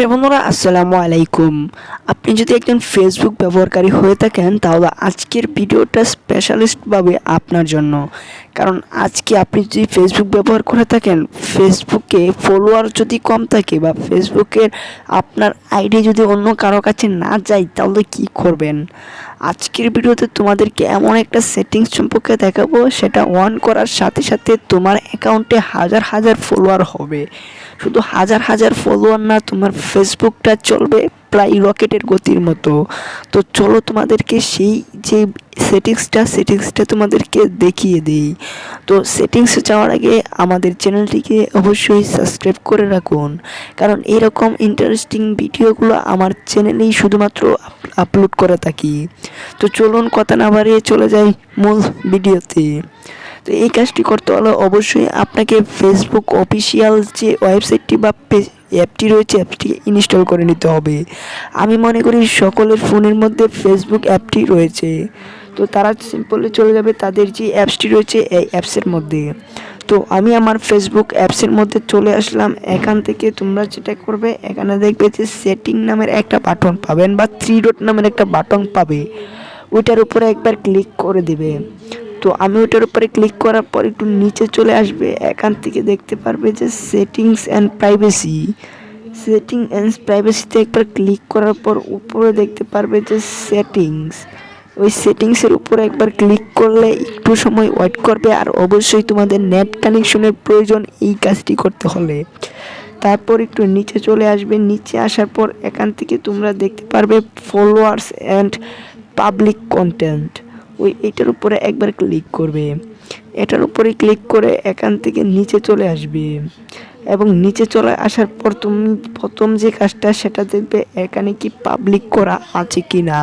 প্রিয় বন্ধুরা, আসসালামু আলাইকুম। আপনি যদি একজন ফেসবুক ব্যবহারকারী হয়ে থাকেন তাহলে আজকের ভিডিওটা স্পেশালিস্টভাবে আপনার জন্য। কারণ আজকে আপনি যদি ফেসবুক ব্যবহার করে থাকেন, ফেসবুকে ফলোয়ার যদি কম থাকে বা ফেসবুকের আপনার আইডি যদি অন্য কারো কাছে না যায় তাহলে কি করবেন। আজকের ভিডিওতে তোমাদেরকে এমন একটা সেটিংস সম্পর্কে দেখাবো, সেটা অন করার সাথে সাথে তোমার অ্যাকাউন্টে হাজার হাজার ফলোয়ার হবে। শুধু হাজার হাজার ফলোয়ার না, তোমার ফেসবুকটা চলবে প্রায় রকেটের গতির মতো। তো চলো তোমাদেরকে সেই যে সেটিংসটা তোমাদেরকে দেখিয়ে দিই। তো সেটিংসে যাওয়ার আগে আমাদের চ্যানেলটিকে অবশ্যই সাবস্ক্রাইব করে রাখুন, কারণ এরকম ইন্টারেস্টিং ভিডিওগুলো আমার চ্যানেলেই শুধুমাত্র আপলোড করে থাকি। তো চলুন কথা না বাড়িয়ে চলে যাই মূল ভিডিওতে। তো এই কাজটি করতে হলে অবশ্যই আপনাকে ফেসবুক অফিসিয়াল যে ওয়েবসাইটটি বা অ্যাপটি রয়েছে, অ্যাপটিকে ইনস্টল করে নিতে হবে। আমি মনে করি সকলের ফোনের মধ্যে ফেসবুক অ্যাপটি রয়েছে, তো তারা সিম্পলি চলে যাবে তাদের যে অ্যাপসটি রয়েছে এই অ্যাপসের মধ্যে। তো আমি আমার ফেসবুক অ্যাপসের মধ্যে চলে আসলাম। এখান থেকে তোমরা যেটা করবে, এখানে দেখবে যে সেটিং নামের একটা বাটন পাবেন বা 3 ডট নামের একটা বাটন পাবে, ওইটার উপরে একবার ক্লিক করে দিবে। তো আমি ওটার উপরে ক্লিক করার পর একটু নিচে চলে আসবে, এখান থেকে দেখতে পারবে যে সেটিংস অ্যান্ড প্রাইভেসিতে একবার ক্লিক করার পর উপরে দেখতে পারবে যে সেটিংস। ওই সেটিংসের উপরে একবার ক্লিক করলে একটু সময় ওয়েট করবে, আর অবশ্যই তোমাদের নেট কানেকশনের প্রয়োজন এই কাজটি করতে হলে। তারপর একটু নিচে চলে আসবে, নিচে আসার পর এখান থেকে তোমরা দেখতে পারবে ফলোয়ার্স অ্যান্ড পাবলিক কন্টেন্ট। এটার উপরে একবার ক্লিক করবে। এটার উপরে ক্লিক করে এখান থেকে নিচে চলে আসবে, এবং নিচে চলে আসার পর তুমি প্রথম যে কাজটা সেটা দেখবে এখানে কি পাবলিক করা আছে কি না।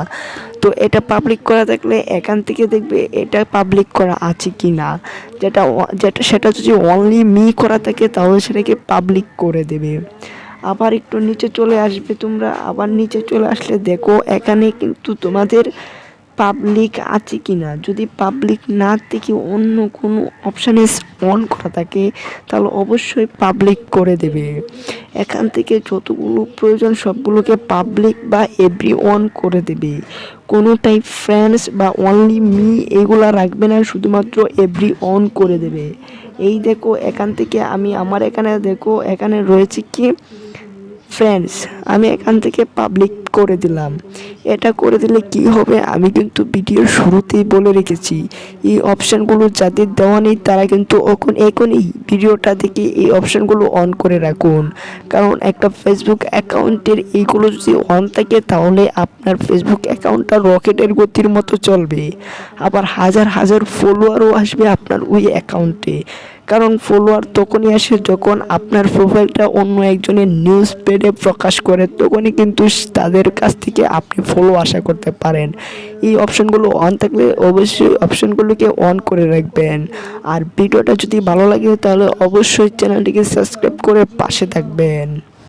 তো এটা পাবলিক করা থাকলে এখান থেকে দেখবে এটা পাবলিক করা আছে কি না। সেটা যদি অনলি মি করা থাকে তাহলে সেটাকে পাবলিক করে দেবে। আবার একটু নিচে চলে আসবে তোমরা। আবার নিচে চলে আসলে দেখো এখানে কিন্তু তোমাদের পাবলিক আছে কি না। যদি পাবলিক না থেকে অন্য কোনো অপশানে অন করা থাকে তাহলে অবশ্যই পাবলিক করে দেবে। এখান থেকে যতগুলো প্রয়োজন সবগুলোকে পাবলিক বা এভরি অন করে দেবে। কোনোটাই ফ্রেন্ডস বা অনলি মি এগুলা রাখবে না, শুধুমাত্র এভরি অন করে দেবে। এই দেখো এখান থেকে আমি আমার এখানে দেখো এখানে রয়েছে কি ফ্রেন্ডস, আমি এখান থেকে পাবলিক করে দিলাম। এটা করে দিলে কি হবে, আমি কিন্তু ভিডিওর শুরুতেই বলে রেখেছি এই অপশানগুলো যাদের দেওয়া নেই তারা কিন্তু এখনই ভিডিওটা দেখে এই অপশানগুলো অন করে রাখুন। কারণ একটা ফেসবুক অ্যাকাউন্টের এইগুলো যদি অন থাকে তাহলে আপনার ফেসবুক অ্যাকাউন্টটা রকেটের গতির মতো চলবে, আবার হাজার হাজার ফলোয়ারও আসবে আপনার ওই অ্যাকাউন্টে। কারণ ফলোয়ার তখনই আসে যখন আপনার প্রোফাইলটা অন্য একজনের নিউজ পেডে প্রকাশ করে, তখনই কিন্তু তাদের কাছ থেকে আপনি ফলো আশা করতে পারেন। এই অপশানগুলো অন থাকলে অবশ্যই অপশানগুলোকে অন করে রাখবেন। আর ভিডিওটা যদি ভালো লাগে তাহলে অবশ্যই চ্যানেলটিকে সাবস্ক্রাইব করে পাশে থাকবেন।